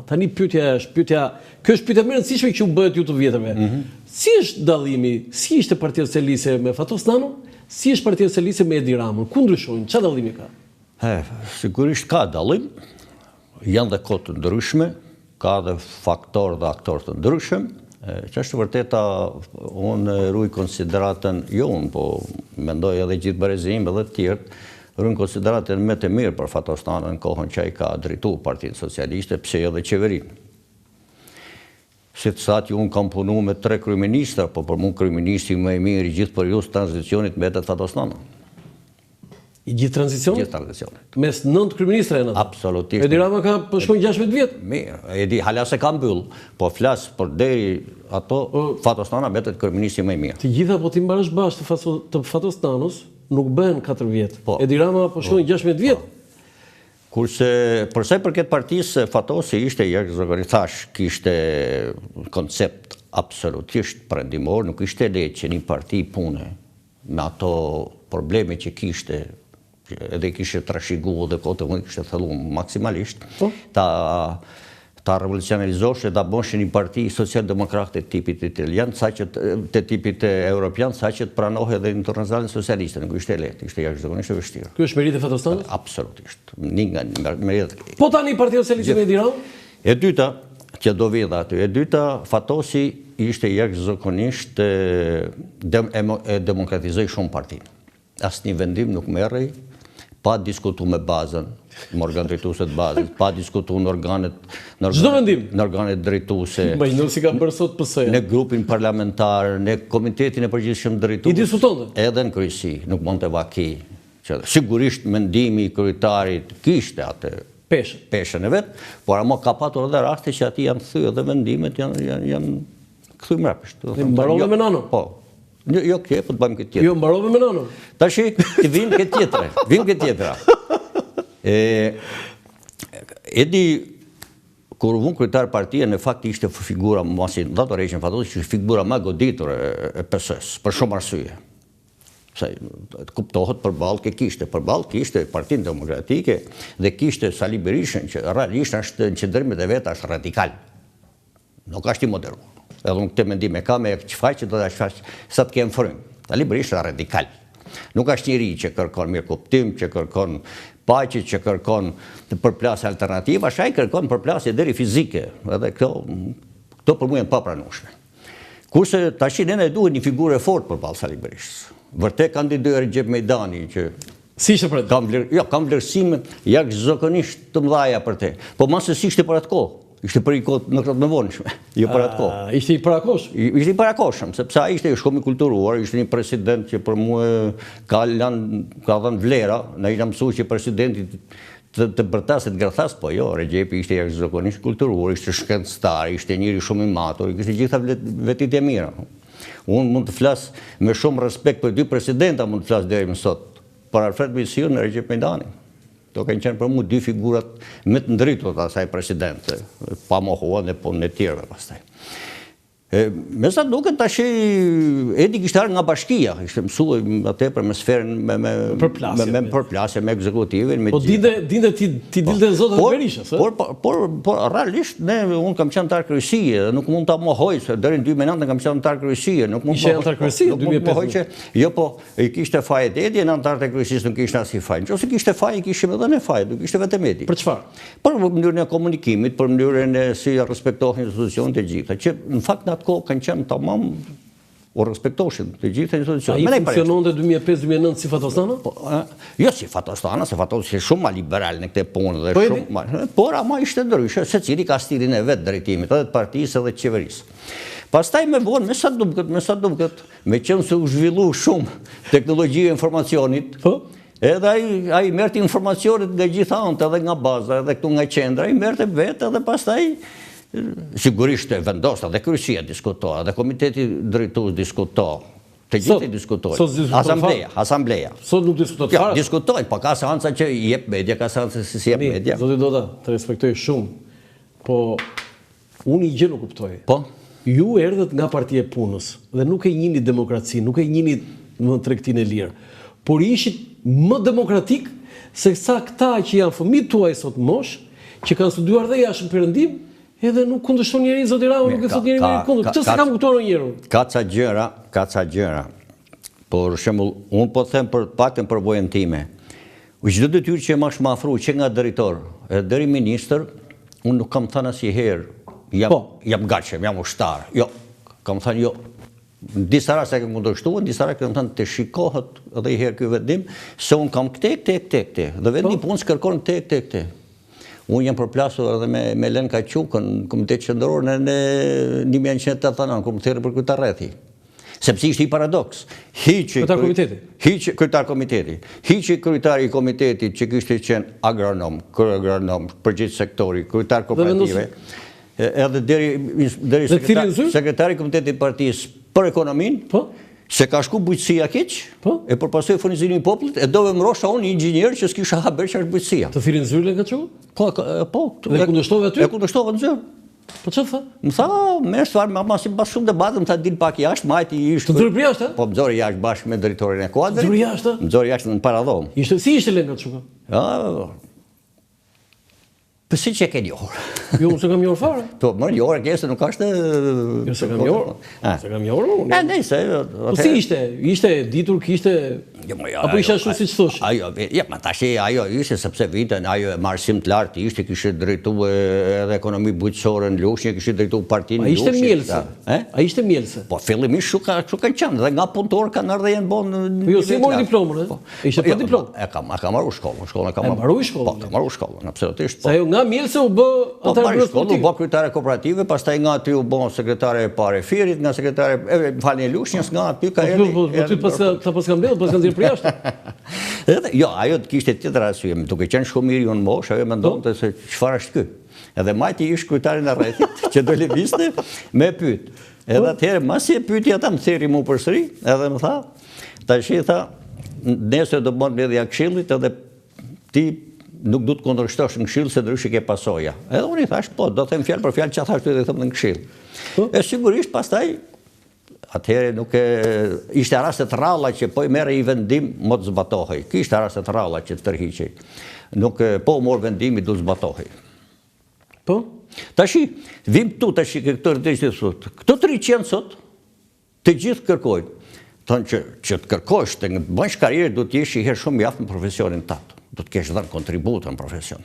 Tani pyetja është, kjo është pyetja më e rëndësishme që u bëhet ju të vjetërve. Si është dallimi, si ishte Partia Socialiste me Fatos Nanon, si është Partia Socialiste me Edi Ramën? Ku ndryshojnë? Çfarë dallimi ka? Sigurisht ka dallim, janë dhe kohë të ndryshme, ka dhe faktor dhe aktor të ndryshëm. Që është vërteta, unë ruaj konsideratën, jo unë, po mendoj edhe gjithë Barezim edhe të tjerë, ruaj konsideratën me të mirë për Fatos Nanon në kohën që ai ka drejtuar Partinë Socialiste, pse edhe qeverinë. Si të satë unë kam punu me 3 kryeministra, po për mua kryeministri më i mirë i gjithë periudhës tranzicionit mbetet Fatos Nanon. I gjithë tranzicionit? Gjithë tranzicionit. Mes 9 kryeministra janë ato? Absolutisht. Edi Rama ka shkojnë 16 vjetë? Mirë, Edi hala se ka mbyll, po flas për deri ato, Fatos Nanon mbetet kryeministri më i mirë. Të gjitha po ti mbarësh bashkë të Fatos Nanos nuk bëhen 4 vjetë. Edi Rama po shkojnë 16 vjetë. Kurse përsa i përket partisë, Fatosi ishte jashtëzakonisht, thash, kishte koncept absolutisht perëndimor, nuk ishte lehtë që një parti pune me ato probleme që kishte, edhe kishte trashëguar dhe kote mund kishte thelluar maksimalisht, ta revolucionalizoshe, ta bëshe një parti social-demokrate të tipit italian, të tipit europian, sa që të pranohe dhe internacionalin socialiste, nuk ishte lehtë, ishte jashtëzakonisht e vështirë. Kjo është meritë e Fatos Nanos? Absolutisht. Meritë. Po tani Partia Socialiste me Edi Ramën? E dyta, që do vidha aty, e dyta, Fatosi ishte jashtëzakonisht e demokratizoi shumë partinë. Asnjë vendim nuk merrej pa diskutu me bazën, në organ drejtuese të bazës, pa diskutu në organet drejtuese. Imagjino si ka bërë sot PS-ja. Në grupin parlamentar, në komitetin e përgjithshëm drejtues. I diskutonte? Edhe në kryesi, nuk mund të vaki. Sigurisht mendimi i kryetarit kishte atë peshën e vet, por ama ka patur edhe raste që aty janë thyer dhe vendimet janë kthyr mbrapsht. Mbarove me Nanon? Po. Jo kjo, po të bëjmë këtë tjetër. Jo, mbarove me Nanon? Tashi, vinë këtë tjetëra. Edi, kur unë kryetar partia, në fakt ishte figura, masi në datë Reqen Fatosi, ishte figura më goditur e PS-s, për shumë arsye. Kuptohet përballë kishte Partinë Demokratike dhe kishte Sali Berishën, që realisht është në qëndrimet e veta është radikal. Nuk është i moderuar. Edhe unë këtë mendim e kam e që do të shfaq sa të kemë frymë. Sali Berisha është radikal. Nuk është njëri që kërkon mirë kuptim, që kërkon paqe, që kërkon përplasje alternativa, ai kërkon përplasje deri fizike. Edhe këto për mua janë papranueshme. Kurse tash ne duhet një figurë e fortë përballë Sali Berishës. Vërtet kandidoi Recep Mejdani që si ishte për atë? Kam vlerësime jashtëzakonisht të mëdha për te. Po masë si ishte për atë kohë. Ishte për i kohë në këtë më vonshme, jo për atë kohë. Ishte i parakosh? Ishte i parakoshëm, sepse ai ishte shumë i kulturuar, ishte një president që për mua ka dhënë vlera, na i mësuar që presidenti të bërtas e të gërthas, po jo, Recepi ishte jashtëzakonisht kulturuar, ishte shkencëtar, ishte njëri shumë i matur, kishte gjitha vetit e mira. Unë mund të flas me shumë respekt për dy presidenta, mund të flas deri më sot, për Alfred Besiu në Recep Mejdani. Do kanë qenë për mu dy figurat me të ndritur të asaj presidente, pa mohuan e punë e tjerëve pastaj. Me sa duket tash Edi kishte ardhur nga bashkia, ishte mësuar atë për sferën me përplasje me ekzekutivin, me. Po dinte ti dilte zotat Berishës, ë? Por realisht unë kam qenë antar kryesie, nuk mund ta mohoj se deri në 2009 kam qenë antar kryesie, nuk mund të antar kryesie në 2015. Jo, po i kishte fajet Edi, në antarët e kryesisë nuk kishte asnjë faj. Nëse kishte faj, kishim edhe ne faj, nuk kishte vetëm Edi. Për çfarë? Për mënyrën e komunikimit, për mënyrën e si respektohen institucionet e gjitha, që në fakt në atë kohë kanë qenë tamam u respektoshin të gjitha institucionet. Ai funksiononte 2005-2009 si Fatos Nanon? Jo si Fatos Nanon, se Fatos ishte shumë më liberal në këtë punë dhe shumë, por ama ishte ndryshe, secili ka stilin e vet drejtimit, edhe të partisë edhe të qeverisë. Pastaj me vonë, me sa duket, me qenë se u zhvillu shumë teknologjia e informacionit, edhe ai merrte informacionet nga gjitha anët, edhe nga baza, edhe këtu nga qendra, ai merrte vetë edhe pastaj sigurisht e vendosa dhe kryesia diskutoa, dhe komiteti drejtues diskutoa, të gjithë diskutojnë. Asambleja. Sot nuk diskutohet fare? Ja, diskutojnë, po ka seanca që i jep media, ka seanca që si jep media. Zoti Dota, të respektoj shumë, po unë i gjë nuk kuptoj. Po? Ju erdhët nga Partia e Punës dhe nuk e njihni demokraci, nuk e njihni në tregtinë e lirë, por ishit më demokratik se sa këta që janë fëmijët tuaj sot mosh, që kanë studiuar dhe jashtë Perëndim, Edhe nuk kundërshton njeri, zoti Rama nuk e thot njeri kundër. Këtë se kam kuptuar njëherë. Ka ca gjëra. Por shembull, unë po them për paktën për vojën time. Çdo detyrë që më është afruar që nga drejtor, deri ministër, unë nuk kam thënë asnjëherë jam gatshëm, jam ushtar. Jo, kam thënë jo. Në disa raste kam kundërshtuar, në disa raste kam thënë të shikohet edhe një herë ky vendim se unë kam këte. Dhe vendi punës kërkon këte. Unë jam përplasur edhe me Len Kaçukën në Komitet Qendror në 1989, kur më thirrën për këtë rrethi. Sepse ishte i paradoks. Kryetar komiteti. Hiçi kryetari i komitetit që kishte qenë agronom, kryeagronom, përgjithë sektori, kryetar kooperative. Edhe deri sekretari i komitetit partisë për ekonominë, se ka shku bujqësia keq, e për pasoj furnizimin popullit, e dove më rosha unë inxhinier që s'kisha haber që është bujqësia. Të thirrin zyrë Len Kaçukën? Po. Dhe kundërshtove aty? E kundërshtove në zyrë. Po çfarë tha? Më tha, me stvar, ma si pas shumë debatë, më tha dil pak jashtë, majti ishte... Të dhërë për jashtë, Po, më zori jashtë bashkë me drejtorin e kuadrit. Dhërë jashtë? Më zori jashtë në paradhom. Si ishte Len Kaçukën? Për si që e ke njohur? Jo, unë se kam njohur fare. To, më njohur e kese nuk ashtë... Jo, se kam njohur. Se kam njohur unë. Nejse... Po si ishte? Ishte ditur, kishte... Apo isha shumë si që thosh? Ma tashi, ajo ishte sepse vitën, ajo marsim të lartë ishte, kishte drejtu edhe ekonomi bujqësore në Lushnjë, kishte drejtu partinë në Lushnjë. A ishte mjelse? Po, fillimisht që kanë qenë, dhe nga punëtor kanë ardhe jenë bonë... Jo, si mori diplomën, e? Ishte për diplomë? E ka marru shkollën, E marru shkollën? Po, ka marru shkollën, absolutisht. Sa jo nga mjelse u bë antar bërës politik. U bë kryetare kooperative, pastaj nga aty u bë sekretare e parë e Firit, nga sekretare e falni e Lushnjës, nga aty ka erdhi. Po ty ta pas ka mbledhur, pas kanë dhënë për jashtë. Jo, ajo kishte tjetër arsye, duke qenë shumë mirë unë mosh, ajo mendonte se çfarë është ky. Edhe majti ish kryetari në rrethit, që do lëvizte me pyet. Edhe atëherë masi e pyeti ata më theri mua përsëri, edhe më tha, tash i tha, nesër do bën mbledhja e këshillit edhe ti nuk du të kundërshtosh në këshill se ndryshe ke pasoja. Edhe unë i thash, po, do them fjalë për fjalë që thash ty dhe them në këshill. E sigurisht pastaj atëherë nuk ishte raste të rralla që po i merre i vendim mos zbatohej. Kishte raste të rralla që të tërhiqej. Nuk po mor vendimi do zbatohej. Po? Tashi, vim tu tash këtë drejtë sot. Këto 300 sot të gjithë kërkojnë. Thonë që të kërkosh të bësh karrierë do të jesh i herë shumë mjaft në profesionin tënd. Do të kesh dhënë kontribute në profesion.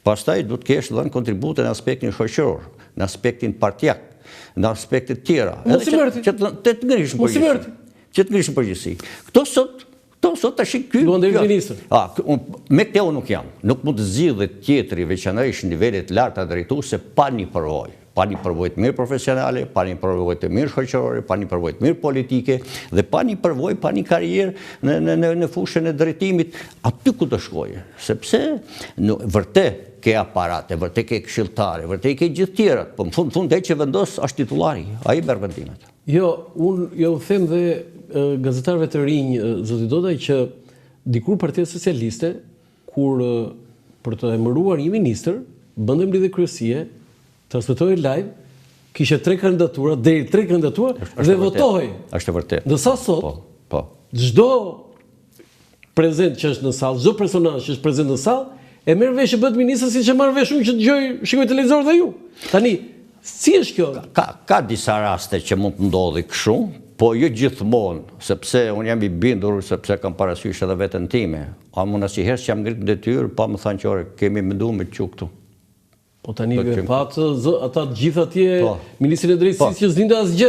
Pastaj do të kesh dhënë kontribute në aspektin shoqëror, në aspektin partijak, në aspektet tjera. Mos i mërti. Që të ngrihesh në përgjithësi. Që të ngrihesh në përgjithësi. Këto sot tash ky. Duan deri ministër. Me këtë unë nuk jam. Nuk mund të zgjidhet tjetri veçanërisht në nivele të larta drejtuese pa një përvojë. Pa një përvojë të mirë profesionale, pa një përvojë të mirë shoqërore, pa një përvojë të mirë politike dhe pa një përvojë, pa një karrierë në fushën e drejtimit aty ku të shkojë. Sepse vërtet ke aparate, vërtet ke këshilltare, vërtet ke gjithë tjerat, po në fund ai që vendos është titullari, ai merr vendimet. Jo, unë them dhe gazetarëve të rinj, zoti Dodaj, që dikur Partia Socialiste, kur për të emëruar një ministër, bënte mbledhje kryesie, transmetoi live, kishte 3 kandidatura, deri 3 kandidatura dhe votohej. Është vërtet. Ndërsa sot, po. Çdo prezant që është në sallë, çdo personazh që është prezant në sallë, e merr vesh që bëhet ministër siç e marr vesh unë që dëgjoj, shikoj televizor dhe ju. Tani, si është kjo? Ka disa raste që mund të ndodhi kështu, po jo gjithmonë, sepse unë jam i bindur, sepse kam parasysh edhe veten time. Unë asnjëherë që jam ngrit në detyrë, pa më thënë që ore, kemi menduar me çu këtu. Po tani patë ata të gjithë atje, Ministrin e Drejtësisë që s'dinte asgjë,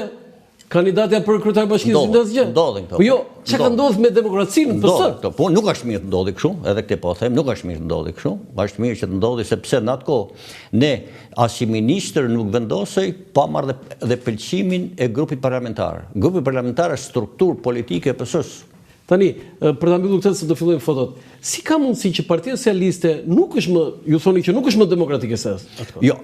kandidatja për kryetar bashkisë s'dinte asgjë. Ndodhin këto. Po jo, çka ka ndodhur me demokracinë në PS? Po nuk është mirë të ndodhi kështu, edhe këtë po them, nuk është mirë të ndodhi kështu. Është mirë që të ndodhi sepse në atë kohë ne as i ministër nuk vendosej pa marrë dhe pëlqimin e grupit parlamentar. Grupi parlamentar është strukturë politike e PS-s. Tani, për ta mbyllur këtë se do fillojmë fotot. Si ka mundësi që Partia Socialiste nuk është më, ju thoni që nuk është më demokratike se atë? Jo,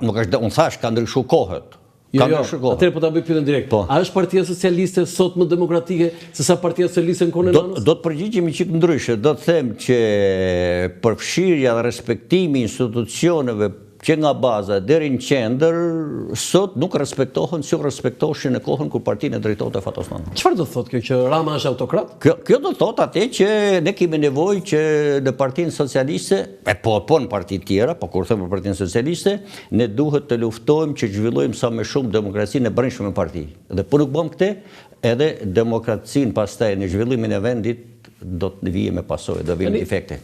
nuk është, unë thash ka ndryshuar kohët. Jo, atëherë po ta bëj pyetjen direkt. A është Partia Socialiste sot më demokratike se sa Partia Socialiste në kohën e nënës? Do të përgjigjemi çik ndryshe. Do të them që përfshirja dhe respektimi institucioneve që nga baza deri në qendër sot nuk respektohen si respektoheshin në kohën kur partinë e drejtonte Fatos Nana. Çfarë do thotë kjo që Rama është autokrat? Kjo do thotë atë që ne kemi nevojë që në Partinë Socialiste, po në parti tjera, po kur them për Partinë Socialiste, ne duhet të luftojmë që zhvillojmë sa më shumë demokracinë e brendshme në parti. Dhe po nuk bëjmë këtë, edhe demokracinë pastaj në zhvillimin e vendit do të vijë me pasojë, do vijë me efekte.